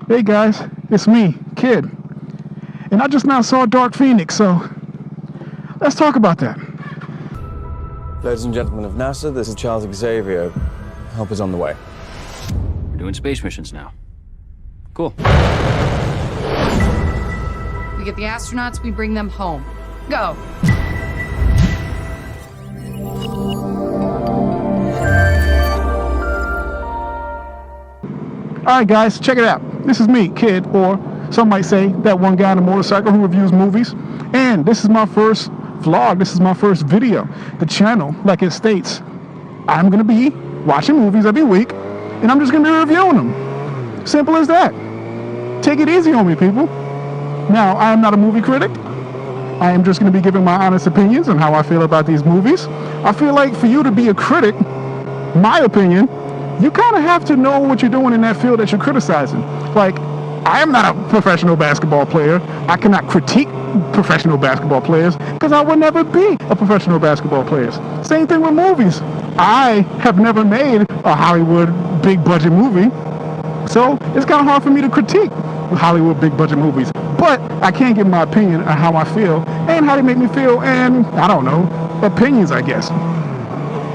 Hey guys, it's me, Kid. And I just now saw Dark Phoenix, so let's talk about that. Ladies and gentlemen of NASA, this is Charles Xavier. Help is on the way. We're doing space missions now. Cool. We get the astronauts, we bring them home. Go. Alright guys, check it out. This is me, Kid, or some might say that one guy on a motorcycle who reviews movies. And this is my first vlog, this is my first video. The channel, like it states, I'm going to be watching movies every week, and I'm just going to be reviewing them. Simple as that. Take it easy on me, people. Now, I am not a movie critic. I am just going to be giving my honest opinions on how I feel about these movies. I feel like for you to be a critic, my opinion, you kind of have to know what you're doing in that field that you're criticizing. Like, I am not a professional basketball player. I cannot critique professional basketball players because I would never be a professional basketball player. Same thing with movies. I have never made a Hollywood big budget movie, so it's kind of hard for me to critique Hollywood big budget movies. But I can give my opinion on how I feel and how they make me feel, and I don't know, opinions, I guess.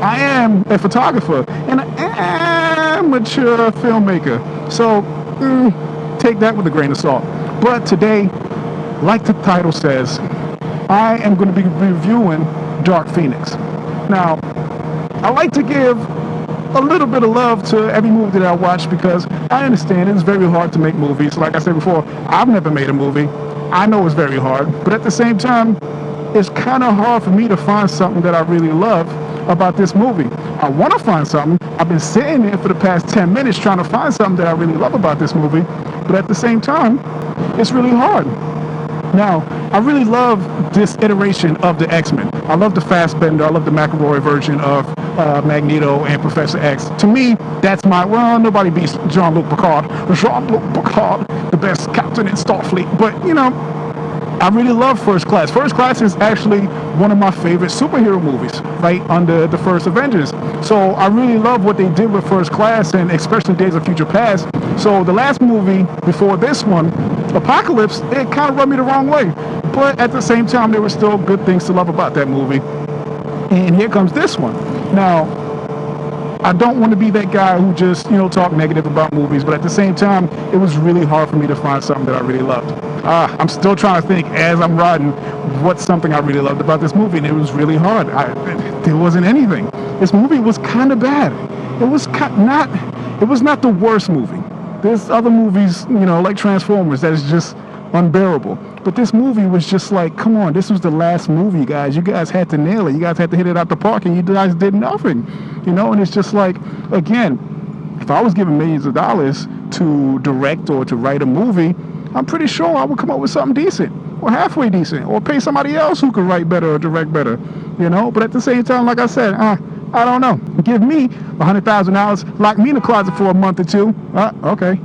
I am a photographer and an amateur filmmaker, so take that with a grain of salt. But today, like the title says, I am going to be reviewing Dark Phoenix. Now, I like to give a little bit of love to every movie that I watch because I understand it's very hard to make movies. Like I said before, I've never made a movie. I know it's very hard, but at the same time, it's kind of hard for me to find something that I really love about this movie. I want to find something. I've been sitting there for the past 10 minutes trying to find something that I really love about this movie, but at the same time, it's really hard. Now, I really love this iteration of the X-Men. I love the Fassbender, I love the McElroy version of Magneto and Professor X. To me, that's my, well, nobody beats Jean-Luc Picard. Jean-Luc Picard, the best captain in Starfleet. But, you know, I really love First Class. First Class is actually one of my favorite superhero movies, right under the first Avengers. So I really love what they did with First Class, and especially Days of Future Past. So the last movie before this one, Apocalypse, it kind of rubbed me the wrong way. But at the same time, there were still good things to love about that movie. And here comes this one. Now, I don't want to be that guy who just, you know, talk negative about movies, but at the same time, it was really hard for me to find something that I really loved. I'm still trying to think as I'm riding what's something I really loved about this movie, and it was really hard. There wasn't anything. This movie was kind of bad. It was not the worst movie. There's other movies, you know, like Transformers, that is just unbearable. But this movie was just like, come on, this was the last movie, guys. You guys had to nail it. You guys had to hit it out the park, and you guys did nothing. You know, and it's just like, again, if I was given millions of dollars to direct or to write a movie, I'm pretty sure I would come up with something decent, or halfway decent, or pay somebody else who could write better or direct better, you know? But at the same time, like I said, I don't know. Give me $100,000, lock me in the closet for a month or two. Okay.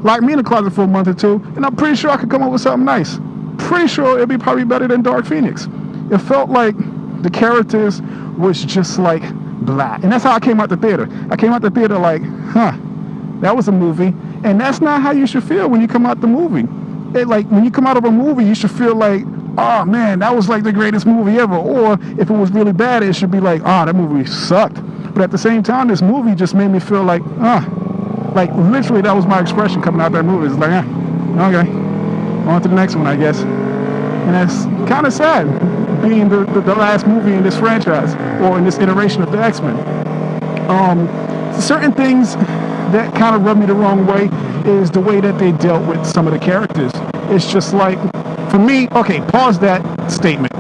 Lock me in the closet for a month or two, and I'm pretty sure I could come up with something nice. Pretty sure it'd be probably better than Dark Phoenix. It felt like the characters was just like blah. And that's how I came out the theater. I came out the theater like, that was a movie. And that's not how you should feel when you come out the movie. Like, when you come out of a movie, you should feel like, oh man, that was like the greatest movie ever. Or if it was really bad, it should be like, oh, that movie sucked. But at the same time, this movie just made me feel like, like literally that was my expression coming out of that movie. It's like, okay, on to the next one, I guess. And that's kind of sad, being the last movie in this franchise, or in this iteration of the X-Men. Certain things that kind of rubbed me the wrong way is the way that they dealt with some of the characters. It's just like, for me, okay, pause that statement.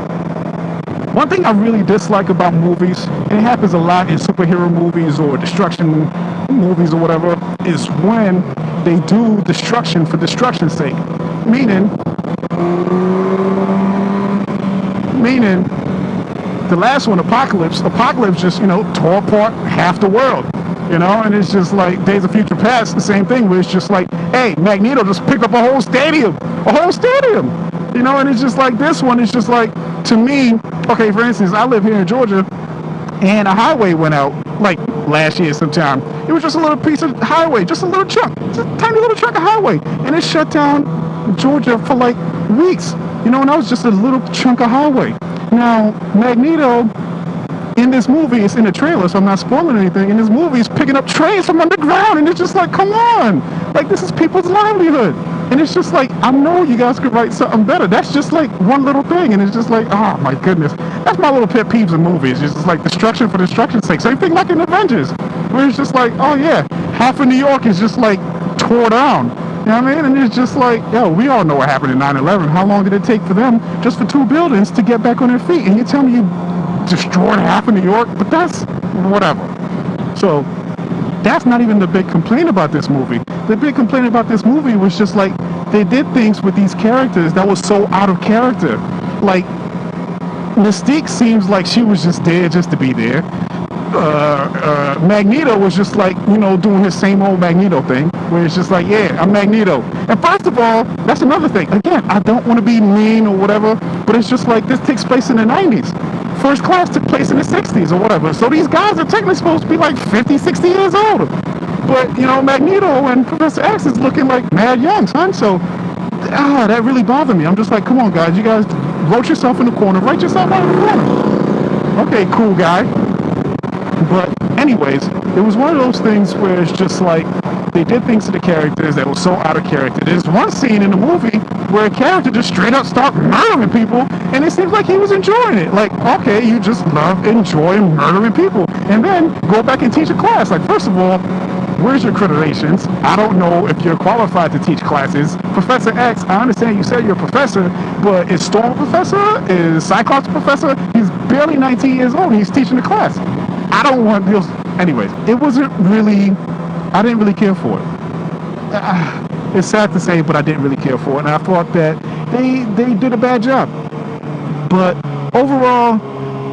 One thing I really dislike about movies, and it happens a lot in superhero movies or destruction movies or whatever, is when they do destruction for destruction's sake. Meaning, the last one, Apocalypse just, you know, tore apart half the world. You know, and it's just like Days of Future Past, the same thing, where it's just like, hey, Magneto just picked up a whole stadium. You know, and it's just like this one, it's just like, to me, okay, for instance, I live here in Georgia, and a highway went out, like, last year sometime. It was just a little piece of highway, just a little chunk, just a tiny little chunk of highway. highway, and it shut down Georgia for like weeks. You know, and that was just a little chunk of highway. Now, Magneto in this movie, it's in the trailer, so I'm not spoiling anything. In this movie, he's picking up trains from underground, and it's just like, come on, like this is people's livelihood. And it's just like, I know you guys could write something better. That's just like one little thing, and it's just like, oh my goodness. That's my little pet peeves in movies. It's just like destruction for destruction's sake. Same thing like in Avengers, where it's just like, oh yeah, half of New York is just like tore down. You know what I mean? And it's just like, yo, we all know what happened in 9/11. How long did it take for them, just for 2 buildings, to get back on their feet? And you tell me you destroyed half of New York? But that's whatever. So that's not even the big complaint about this movie. The big complaint about this movie was just like, they did things with these characters that was so out of character. Like, Mystique seems like she was just there just to be there. Magneto was just like, you know, doing his same old Magneto thing, where it's just like, yeah, I'm Magneto. And first of all, that's another thing. Again, I don't want to be mean or whatever, but it's just like, this takes place in the 90s. First Class took place in the 60s or whatever. So these guys are technically supposed to be like 50, 60 years old. But, you know, Magneto and Professor X is looking like mad young, son. So, that really bothered me. I'm just like, come on, guys. You guys wrote yourself in the corner. Write yourself out in the corner. Okay, cool guy. But anyways, it was one of those things where it's just like, they did things to the characters that were so out of character. There's one scene in the movie where a character just straight up started murdering people, and it seems like he was enjoying it. Like, okay, you just love enjoying murdering people, and then go back and teach a class. Like, first of all, where's your accreditations? I don't know if you're qualified to teach classes. Professor X, I understand you said you're a professor, but is Storm a professor? Is Cyclops a professor? He's barely 19 years old and he's teaching the class. I don't want those. Anyways, it wasn't really, I didn't really care for it. It's sad to say, but I didn't really care for it. And I thought that they did a bad job. But overall,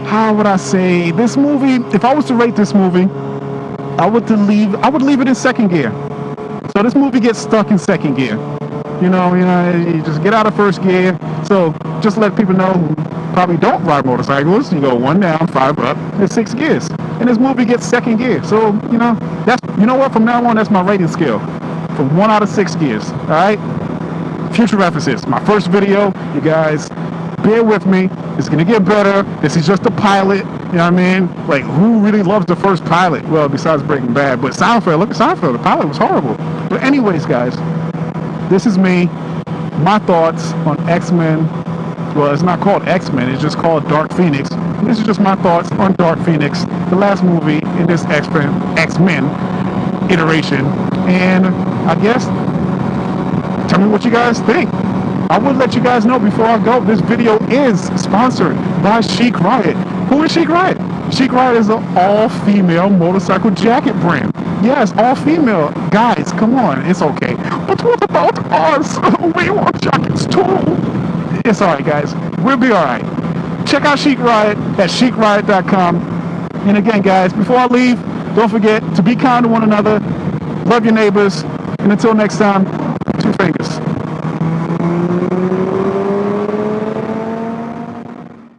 how would I say, this movie, if I was to rate this movie, I would leave it in second gear. So this movie gets stuck in second gear. You know, you just get out of first gear. So just let people know who probably don't ride motorcycles. You go 1 down, 5 up, and 6 gears. And this movie gets second gear. So, you know, you know what? From now on, that's my rating scale. From 1 out of 6 gears. All right? Future references. My first video, you guys, bear with me. It's going to get better. This is just a pilot. You know what I mean? Like, who really loves the first pilot? Well, besides Breaking Bad. But Seinfeld, look at Seinfeld. The pilot was horrible. But anyways, guys, this is me. My thoughts on X-Men. Well, it's not called X-Men. It's just called Dark Phoenix. This is just my thoughts on Dark Phoenix, the last movie in this X-Men iteration. And I guess, tell me what you guys think. I would let you guys know before I go, this video is sponsored by Chic Riot. Who is Chic Riot? Chic Riot is an all-female motorcycle jacket brand. Yes, all-female. Guys, come on, it's okay. But what about us? We want jackets too. It's alright, guys. We'll be alright. Check out Chic Riot at chicriot.com. And again, guys, before I leave, don't forget to be kind to one another, love your neighbors, and until next time, 2 fingers.